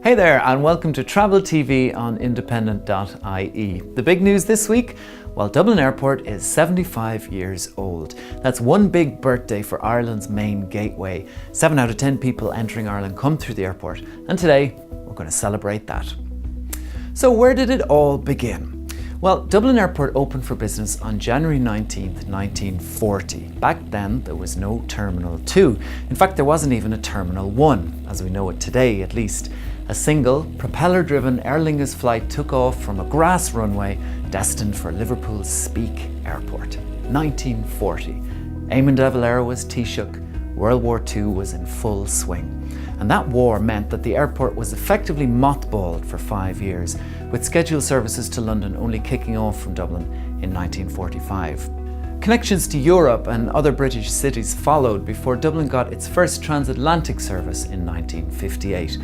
Hey there, and welcome to Travel TV on Independent.ie. The big news this week? Well, Dublin Airport is 75 years old. That's one big birthday for Ireland's main gateway. 7 out of 10 people entering Ireland come through the airport, and today we're going to celebrate that. So where did it all begin? Well, Dublin Airport opened for business on January 19th, 1940. Back then, there was no Terminal 2. In fact, there wasn't even a Terminal 1, as we know it today at least. A single, propeller-driven Aer Lingus flight took off from a grass runway destined for Liverpool's Speak Airport. 1940. Eamon de Valera was Taoiseach. World War II was in full swing. And that war meant that the airport was effectively mothballed for 5 years, with scheduled services to London only kicking off from Dublin in 1945. Connections to Europe and other British cities followed before Dublin got its first transatlantic service in 1958.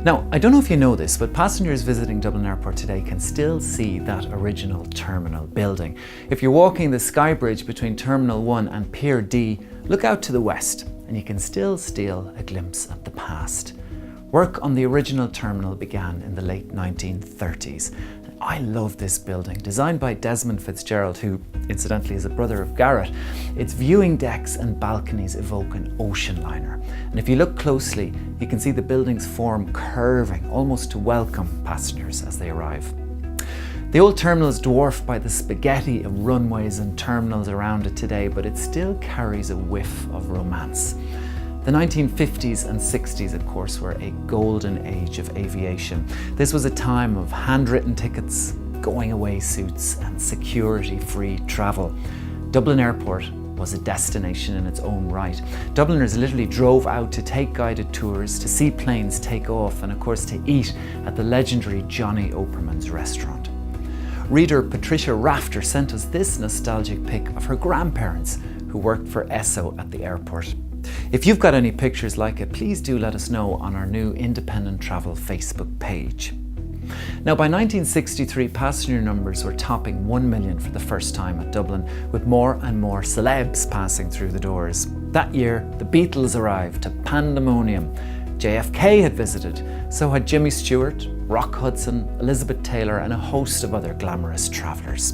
Now, I don't know if you know this, but passengers visiting Dublin Airport today can still see that original terminal building. If you're walking the Sky Bridge between Terminal 1 and Pier D, look out to the west and you can still steal a glimpse at the past. Work on the original terminal began in the late 1930s. I love this building, designed by Desmond Fitzgerald, who incidentally is a brother of Garrett. Its viewing decks and balconies evoke an ocean liner. And if you look closely, you can see the building's form curving, almost to welcome passengers as they arrive. The old terminal is dwarfed by the spaghetti of runways and terminals around it today, but it still carries a whiff of romance. The 1950s and 60s, of course, were a golden age of aviation. This was a time of handwritten tickets, going away suits, and security-free travel. Dublin Airport was a destination in its own right. Dubliners literally drove out to take guided tours, to see planes take off, and of course to eat at the legendary Johnny Operman's restaurant. Reader Patricia Rafter sent us this nostalgic pic of her grandparents who worked for Esso at the airport. If you've got any pictures like it, please do let us know on our new Independent Travel Facebook page. Now, by 1963, passenger numbers were topping 1 million for the first time at Dublin, with more and more celebs passing through the doors. That year, the Beatles arrived to pandemonium. JFK had visited, so had Jimmy Stewart, Rock Hudson, Elizabeth Taylor, and a host of other glamorous travellers.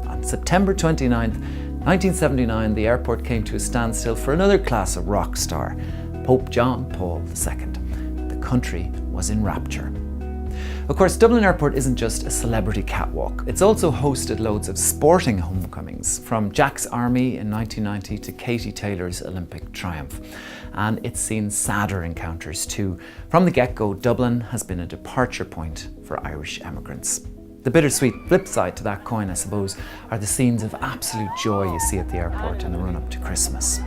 On September 29th, 1979, the airport came to a standstill for another class of rock star, Pope John Paul II. The country was in rapture. Of course, Dublin Airport isn't just a celebrity catwalk. It's also hosted loads of sporting homecomings, from Jack's Army in 1990 to Katie Taylor's Olympic triumph. And it's seen sadder encounters too. From the get-go, Dublin has been a departure point for Irish emigrants. The bittersweet flip side to that coin, I suppose, are the scenes of absolute joy you see at the airport in the run-up to Christmas.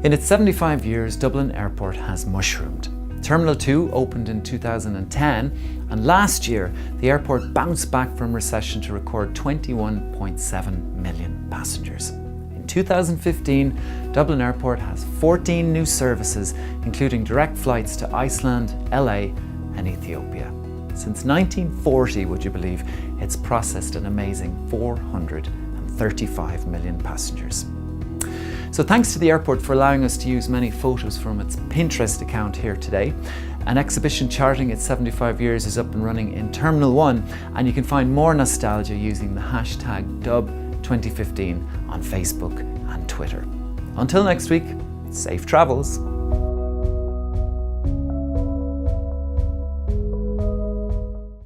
In its 75 years, Dublin Airport has mushroomed. Terminal 2 opened in 2010, and last year, the airport bounced back from recession to record 21.7 million passengers. In 2015, Dublin Airport has 14 new services, including direct flights to Iceland, LA, and Ethiopia. Since 1940, would you believe, it's processed an amazing 435 million passengers. So thanks to the airport for allowing us to use many photos from its Pinterest account here today. An exhibition charting its 75 years is up and running in Terminal 1, and you can find more nostalgia using the hashtag #Dub2015 on Facebook and Twitter. Until next week, safe travels.